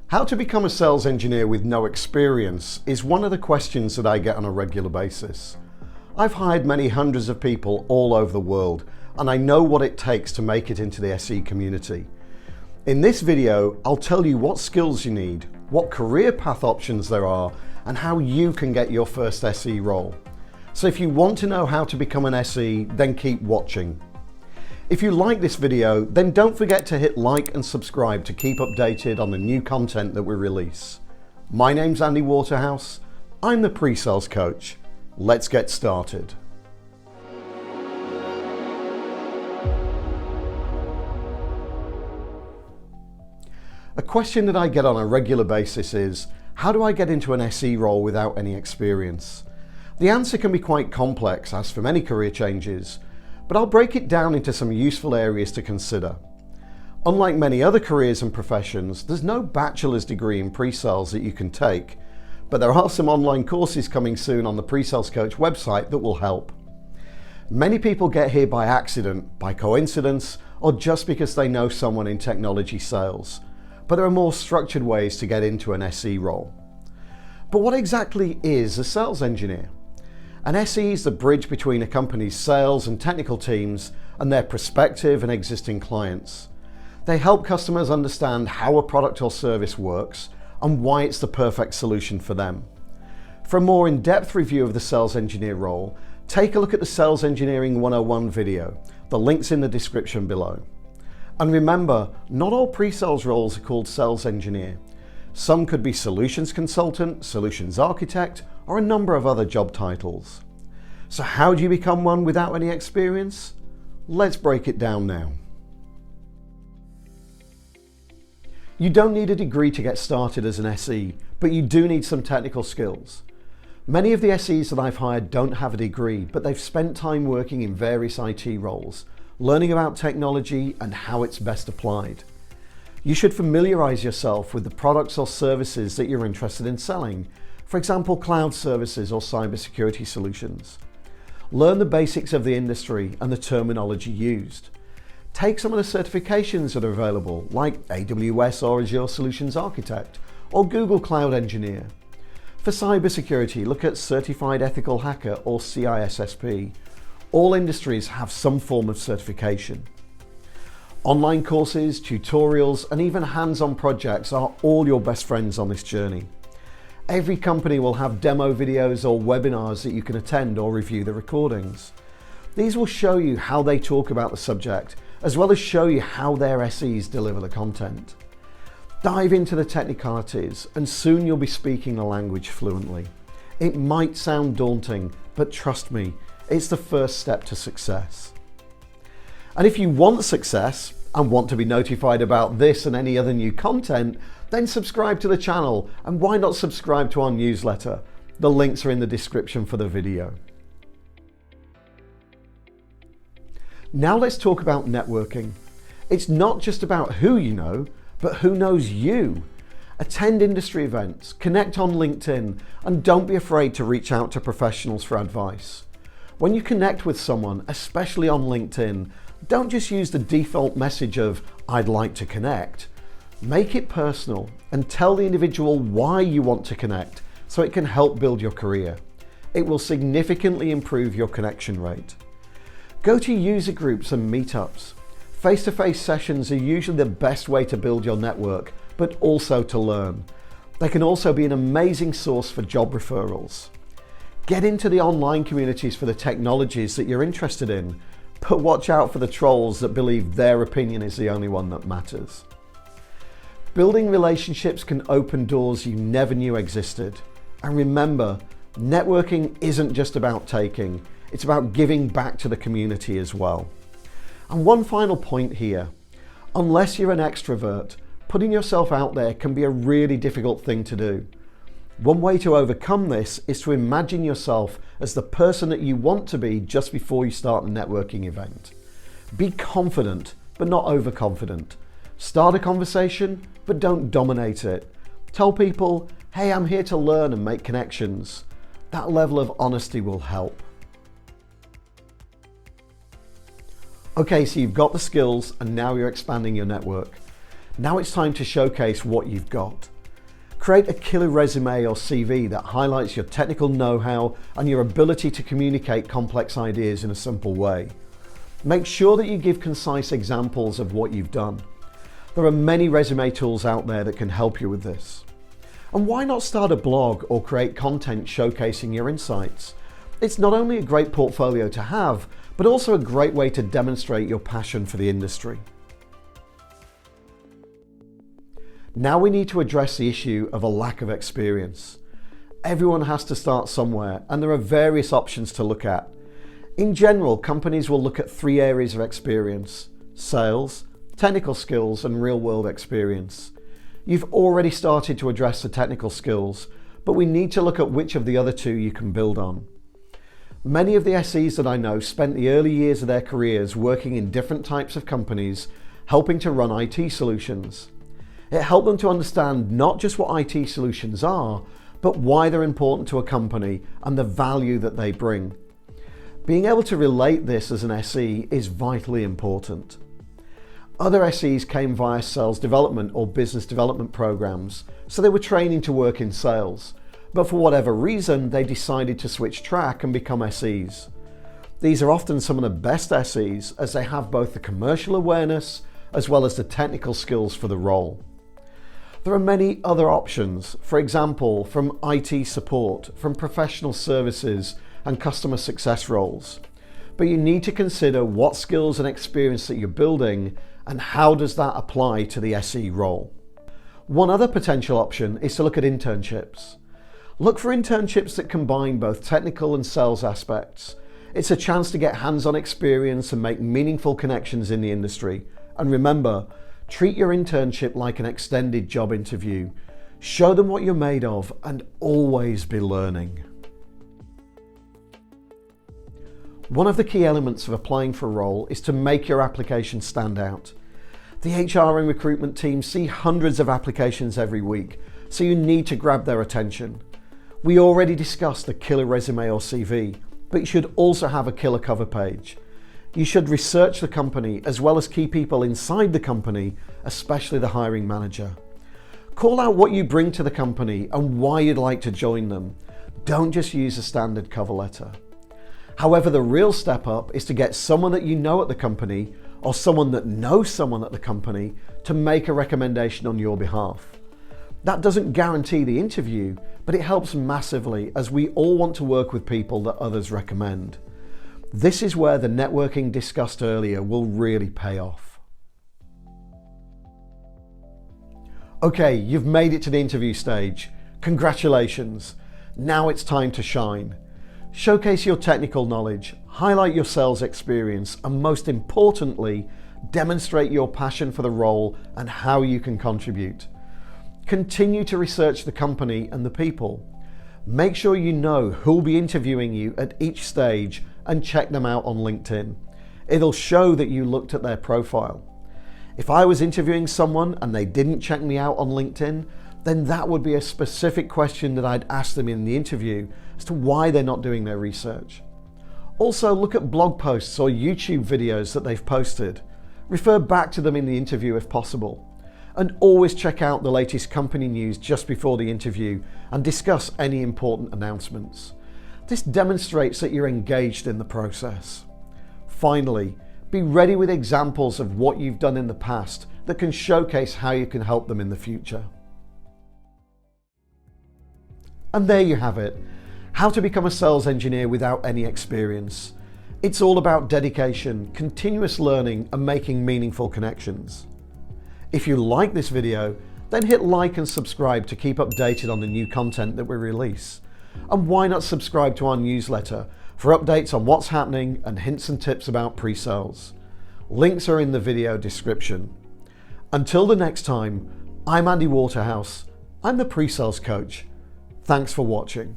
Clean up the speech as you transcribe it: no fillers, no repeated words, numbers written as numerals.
How to become a sales engineer with no experience is one of the questions that I get on a regular basis. I've hired many hundreds of people all over the world, and I know what it takes to make it into the SE community. In this video, I'll tell you what skills you need, what career path options there are, and how you can get your first SE role. So if you want to know how to become an SE, then keep watching. If you like this video, then don't forget to hit like and subscribe to keep updated on the new content that we release. My name's Andy Waterhouse. I'm the Presales Coach. Let's get started. A question that I get on a regular basis is, how do I get into an SE role without any experience? The answer can be quite complex, as for many career changes, but I'll break it down into some useful areas to consider. Unlike many other careers and professions, there's no bachelor's degree in pre-sales that you can take, but there are some online courses coming soon on the Presales Coach website that will help. Many people get here by accident, by coincidence, or just because they know someone in technology sales, but there are more structured ways to get into an SE role. But what exactly is a sales engineer? An SE is the bridge between a company's sales and technical teams and their prospective and existing clients. They help customers understand how a product or service works and why it's the perfect solution for them. For a more in-depth review of the sales engineer role, take a look at the Sales Engineering 101 video. The link's in the description below. And remember, not all pre-sales roles are called sales engineer. Some could be solutions consultant, solutions architect, or a number of other job titles. So how do you become one without any experience? Let's break it down now. You don't need a degree to get started as an SE, but you do need some technical skills. Many of the SEs that I've hired don't have a degree, but they've spent time working in various IT roles, learning about technology and how it's best applied. You should familiarize yourself with the products or services that you're interested in selling, for example, cloud services or cybersecurity solutions. Learn the basics of the industry and the terminology used. Take some of the certifications that are available, like AWS or Azure Solutions Architect, or Google Cloud Engineer. For cybersecurity, look at Certified Ethical Hacker or CISSP. All industries have some form of certification. Online courses, tutorials, and even hands-on projects are all your best friends on this journey. Every company will have demo videos or webinars that you can attend or review the recordings. These will show you how they talk about the subject, as well as show you how their SEs deliver the content. Dive into the technicalities, and soon you'll be speaking the language fluently. It might sound daunting, but trust me, it's the first step to success. And if you want success and want to be notified about this and any other new content, then subscribe to the channel, and why not subscribe to our newsletter? The links are in the description for the video. Now let's talk about networking. It's not just about who you know, but who knows you. Attend industry events, connect on LinkedIn, and don't be afraid to reach out to professionals for advice. When you connect with someone, especially on LinkedIn, don't just use the default message of "I'd like to connect." Make it personal and tell the individual why you want to connect so it can help build your career. It will significantly improve your connection rate. Go to user groups and meetups. Face-to-face sessions are usually the best way to build your network, but also to learn. They can also be an amazing source for job referrals. Get into the online communities for the technologies that you're interested in, but watch out for the trolls that believe their opinion is the only one that matters. Building relationships can open doors you never knew existed. And remember, networking isn't just about taking, it's about giving back to the community as well. And one final point here, unless you're an extrovert, putting yourself out there can be a really difficult thing to do. One way to overcome this is to imagine yourself as the person that you want to be just before you start a networking event. Be confident, but not overconfident. Start a conversation, but don't dominate it. Tell people, hey, I'm here to learn and make connections. That level of honesty will help. Okay, so you've got the skills and now you're expanding your network. Now it's time to showcase what you've got. Create a killer resume or CV that highlights your technical know-how and your ability to communicate complex ideas in a simple way. Make sure that you give concise examples of what you've done. There are many resume tools out there that can help you with this. And why not start a blog or create content showcasing your insights? It's not only a great portfolio to have, but also a great way to demonstrate your passion for the industry. Now we need to address the issue of a lack of experience. Everyone has to start somewhere, and there are various options to look at. In general, companies will look at 3 areas of experience: sales, technical skills, and real-world experience. You've already started to address the technical skills, but we need to look at which of the other 2 you can build on. Many of the SEs that I know spent the early years of their careers working in different types of companies, helping to run IT solutions. It helped them to understand not just what IT solutions are, but why they're important to a company and the value that they bring. Being able to relate this as an SE is vitally important. Other SEs came via sales development or business development programs, so they were training to work in sales, but for whatever reason, they decided to switch track and become SEs. These are often some of the best SEs as they have both the commercial awareness as well as the technical skills for the role. There are many other options, for example, from IT support, from professional services and customer success roles. But you need to consider what skills and experience that you're building and how does that apply to the SE role. One other potential option is to look at internships. Look for internships that combine both technical and sales aspects. It's a chance to get hands-on experience and make meaningful connections in the industry. And remember, treat your internship like an extended job interview. Show them what you're made of and always be learning. One of the key elements of applying for a role is to make your application stand out. The HR and recruitment teams see hundreds of applications every week, so you need to grab their attention. We already discussed the killer resume or CV, but you should also have a killer cover page. You should research the company as well as key people inside the company, especially the hiring manager. Call out what you bring to the company and why you'd like to join them. Don't just use a standard cover letter. However, the real step up is to get someone that you know at the company or someone that knows someone at the company to make a recommendation on your behalf. That doesn't guarantee the interview, but it helps massively as we all want to work with people that others recommend. This is where the networking discussed earlier will really pay off. Okay, you've made it to the interview stage. Congratulations. Now it's time to shine. Showcase your technical knowledge, highlight your sales experience, and most importantly, demonstrate your passion for the role and how you can contribute. Continue to research the company and the people. Make sure you know who'll be interviewing you at each stage and check them out on LinkedIn. It'll show that you looked at their profile. If I was interviewing someone and they didn't check me out on LinkedIn, then that would be a specific question that I'd ask them in the interview as to why they're not doing their research. Also, look at blog posts or YouTube videos that they've posted. Refer back to them in the interview if possible. And always check out the latest company news just before the interview and discuss any important announcements. This demonstrates that you're engaged in the process. Finally, be ready with examples of what you've done in the past that can showcase how you can help them in the future. And there you have it, how to become a sales engineer without any experience. It's all about dedication, continuous learning, and making meaningful connections. If you like this video, then hit like and subscribe to keep updated on the new content that we release. And why not subscribe to our newsletter for updates on what's happening and hints and tips about pre-sales. Links are in the video description. Until the next time, I'm Andy Waterhouse. I'm the pre-sales coach. Thanks for watching.